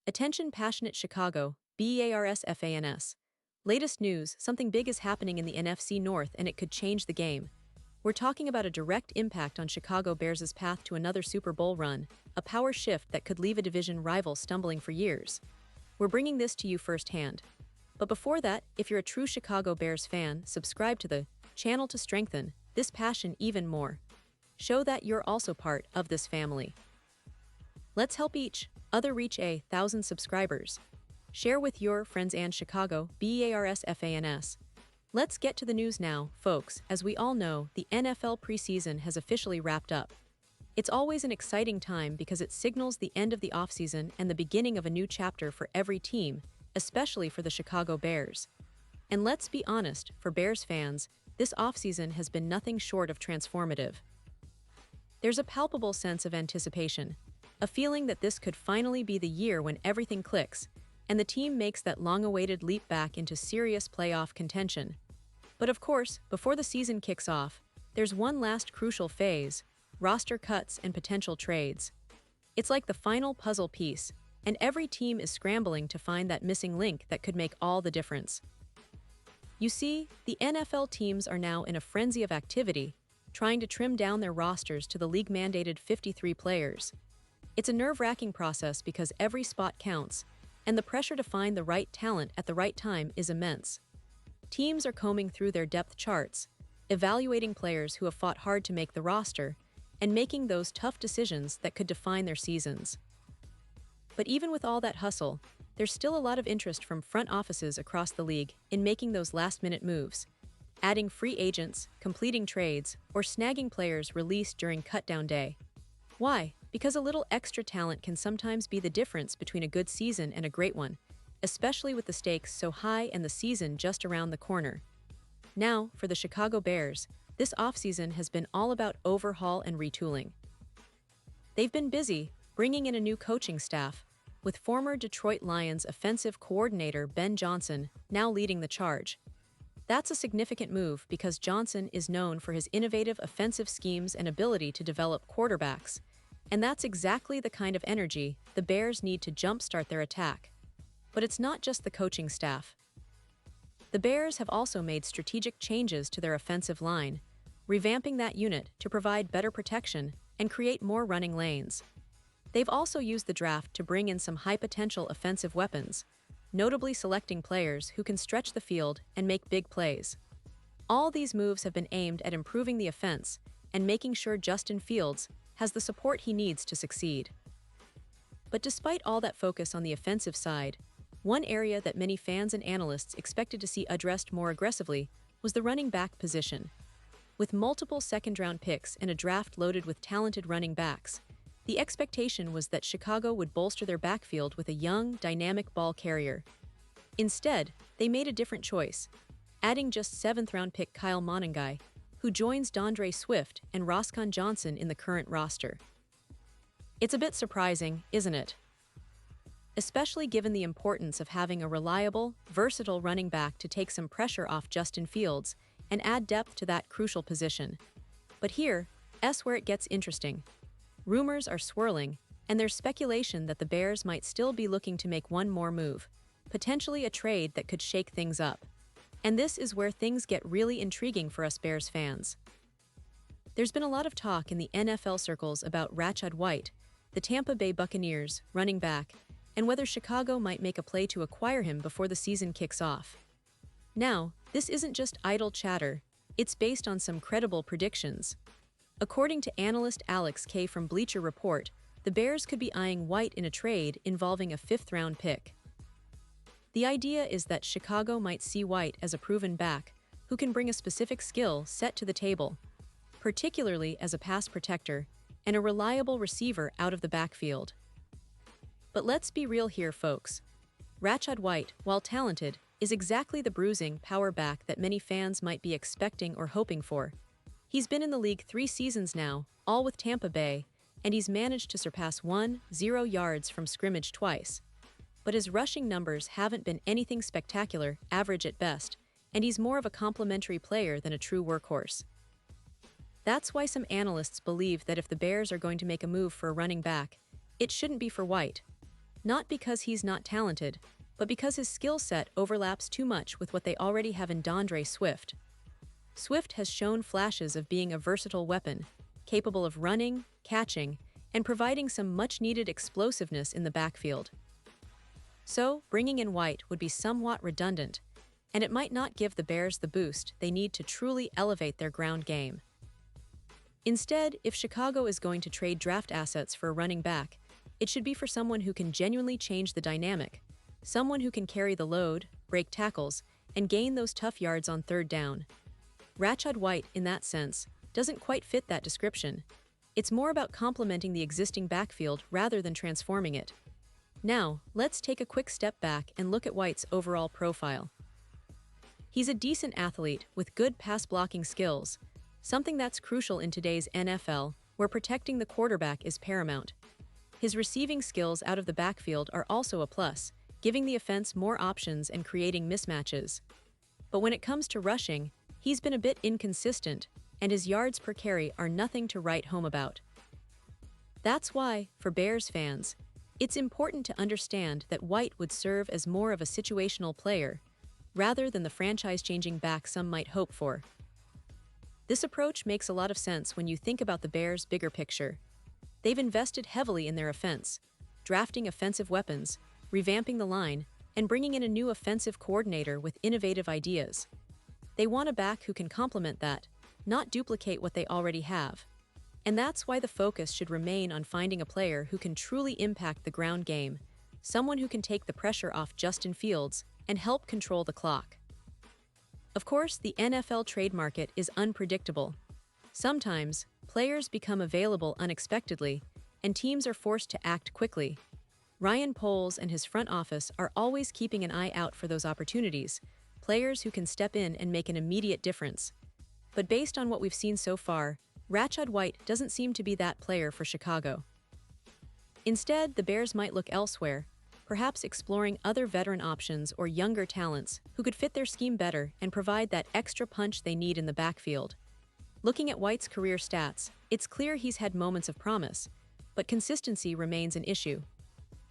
Attention passionate Chicago, BARS. Latest news, something big is happening in the NFC North and it could change the game. We're talking about a direct impact on Chicago Bears' path to another Super Bowl run, a power shift that could leave a division rival stumbling for years. We're bringing this to you firsthand. But before that, if you're a true Chicago Bears fan, subscribe to the channel to strengthen this passion even more. Show that you're also part of this family. Let's help each other reach 1,000 subscribers. Share with your friends and Chicago, BARS. Let's get to the news now, folks. As we all know, the NFL preseason has officially wrapped up. It's always an exciting time because it signals the end of the offseason and the beginning of a new chapter for every team, especially for the Chicago Bears. And let's be honest, for Bears fans, this offseason has been nothing short of transformative. There's a palpable sense of anticipation, a feeling that this could finally be the year when everything clicks, and the team makes that long-awaited leap back into serious playoff contention. But of course, before the season kicks off, there's one last crucial phase: roster cuts and potential trades. It's like the final puzzle piece, and every team is scrambling to find that missing link that could make all the difference. You see, the NFL teams are now in a frenzy of activity, trying to trim down their rosters to the league-mandated 53 players. It's a nerve-wracking process because every spot counts, and the pressure to find the right talent at the right time is immense. Teams are combing through their depth charts, evaluating players who have fought hard to make the roster, and making those tough decisions that could define their seasons. But even with all that hustle, there's still a lot of interest from front offices across the league in making those last-minute moves, adding free agents, completing trades, or snagging players released during cutdown day. Why? Because a little extra talent can sometimes be the difference between a good season and a great one, especially with the stakes so high and the season just around the corner. Now, for the Chicago Bears, this offseason has been all about overhaul and retooling. They've been busy bringing in a new coaching staff, with former Detroit Lions offensive coordinator Ben Johnson now leading the charge. That's a significant move because Johnson is known for his innovative offensive schemes and ability to develop quarterbacks, and that's exactly the kind of energy the Bears need to jumpstart their attack. But it's not just the coaching staff. The Bears have also made strategic changes to their offensive line, revamping that unit to provide better protection and create more running lanes. They've also used the draft to bring in some high-potential offensive weapons, notably selecting players who can stretch the field and make big plays. All these moves have been aimed at improving the offense and making sure Justin Fields has the support he needs to succeed. But despite all that focus on the offensive side, one area that many fans and analysts expected to see addressed more aggressively was the running back position. With multiple second-round picks and a draft loaded with talented running backs, the expectation was that Chicago would bolster their backfield with a young, dynamic ball carrier. Instead, they made a different choice, adding just 7th-round pick Kyle Monangai, who joins D'Andre Swift and Rachaad Johnson in the current roster. It's a bit surprising, isn't it? Especially given the importance of having a reliable, versatile running back to take some pressure off Justin Fields and add depth to that crucial position. But here's where it gets interesting. Rumors are swirling, and there's speculation that the Bears might still be looking to make one more move, potentially a trade that could shake things up. And this is where things get really intriguing for us Bears fans. There's been a lot of talk in the NFL circles about Rachaad, the Tampa Bay Buccaneers running back, and whether Chicago might make a play to acquire him before the season kicks off. Now, this isn't just idle chatter, it's based on some credible predictions. According to analyst Alex K. from Bleacher Report, the Bears could be eyeing White in a trade involving a 5th-round pick. The idea is that Chicago might see White as a proven back who can bring a specific skill set to the table, particularly as a pass protector and a reliable receiver out of the backfield. But let's be real here, folks. Rachaad, while talented, is exactly the bruising power back that many fans might be expecting or hoping for. He's been in the league 3 seasons now, all with Tampa Bay, and he's managed to surpass 1,000 yards from scrimmage twice. But his rushing numbers haven't been anything spectacular, average at best, and he's more of a complementary player than a true workhorse. That's why some analysts believe that if the Bears are going to make a move for a running back, it shouldn't be for White. not because he's not talented, but because his skill set overlaps too much with what they already have in DeAndre Swift. Swift has shown flashes of being a versatile weapon, capable of running, catching, and providing some much-needed explosiveness in the backfield. So, bringing in White would be somewhat redundant, and it might not give the Bears the boost they need to truly elevate their ground game. Instead, if Chicago is going to trade draft assets for a running back, it should be for someone who can genuinely change the dynamic, someone who can carry the load, break tackles, and gain those tough yards on third down. Rachaad White, in that sense, doesn't quite fit that description. It's more about complementing the existing backfield rather than transforming it. Now, let's take a quick step back and look at White's overall profile. He's a decent athlete with good pass-blocking skills, something that's crucial in today's NFL, where protecting the quarterback is paramount. His receiving skills out of the backfield are also a plus, giving the offense more options and creating mismatches. But when it comes to rushing, he's been a bit inconsistent, and his yards per carry are nothing to write home about. That's why, for Bears fans, it's important to understand that White would serve as more of a situational player, rather than the franchise-changing back some might hope for. This approach makes a lot of sense when you think about the Bears' bigger picture. They've invested heavily in their offense, drafting offensive weapons, revamping the line, and bringing in a new offensive coordinator with innovative ideas. They want a back who can complement that, not duplicate what they already have. And that's why the focus should remain on finding a player who can truly impact the ground game, someone who can take the pressure off Justin Fields and help control the clock. Of course, the NFL trade market is unpredictable. Sometimes, players become available unexpectedly, and teams are forced to act quickly. Ryan Poles and his front office are always keeping an eye out for those opportunities, players who can step in and make an immediate difference. But based on what we've seen so far, Rachaad White doesn't seem to be that player for Chicago. Instead, the Bears might look elsewhere, perhaps exploring other veteran options or younger talents who could fit their scheme better and provide that extra punch they need in the backfield. Looking at White's career stats, it's clear he's had moments of promise, but consistency remains an issue.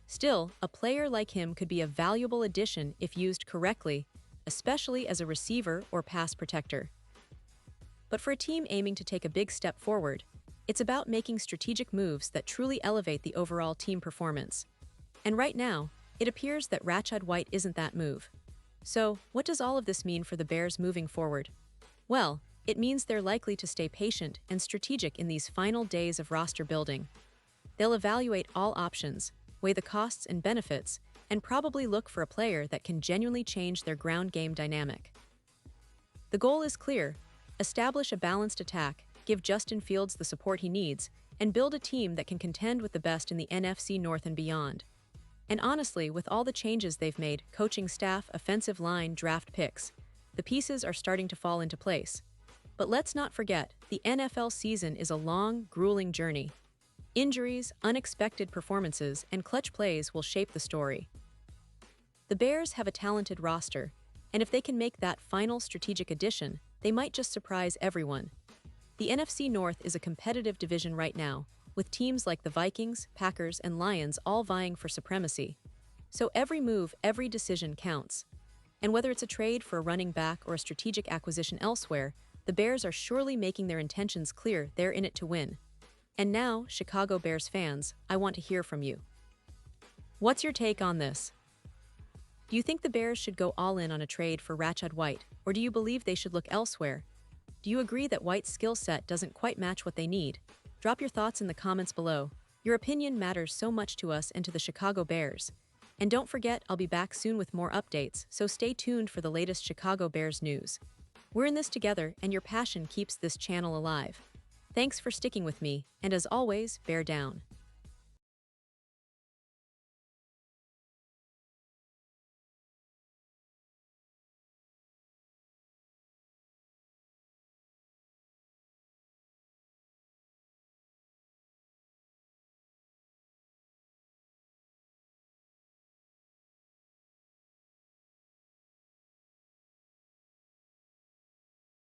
Still, a player like him could be a valuable addition if used correctly, especially as a receiver or pass protector. But for a team aiming to take a big step forward, it's about making strategic moves that truly elevate the overall team performance. And right now, it appears that Rachaad White isn't that move. So, what does all of this mean for the Bears moving forward? Well, it means they're likely to stay patient and strategic in these final days of roster building. They'll evaluate all options, weigh the costs and benefits, and probably look for a player that can genuinely change their ground game dynamic. The goal is clear: establish a balanced attack, give Justin Fields the support he needs, and build a team that can contend with the best in the NFC North and beyond. And honestly, with all the changes they've made, coaching staff, offensive line, draft picks, the pieces are starting to fall into place. But let's not forget, the NFL season is a long, grueling journey. Injuries, unexpected performances, and clutch plays will shape the story. The Bears have a talented roster, and if they can make that final strategic addition, they might just surprise everyone. The NFC North is a competitive division right now, with teams like the Vikings, Packers, and Lions all vying for supremacy. So every move, every decision counts. And whether it's a trade for a running back or a strategic acquisition elsewhere, the Bears are surely making their intentions clear. They're in it to win. And now, Chicago Bears fans, I want to hear from you. What's your take on this? Do you think the Bears should go all in on a trade for Rachaad White, or do you believe they should look elsewhere? Do you agree that White's skill set doesn't quite match what they need? Drop your thoughts in the comments below. Your opinion matters so much to us and to the Chicago Bears. And don't forget, I'll be back soon with more updates, so stay tuned for the latest Chicago Bears news. We're in this together, and your passion keeps this channel alive. Thanks for sticking with me, and as always, bear down.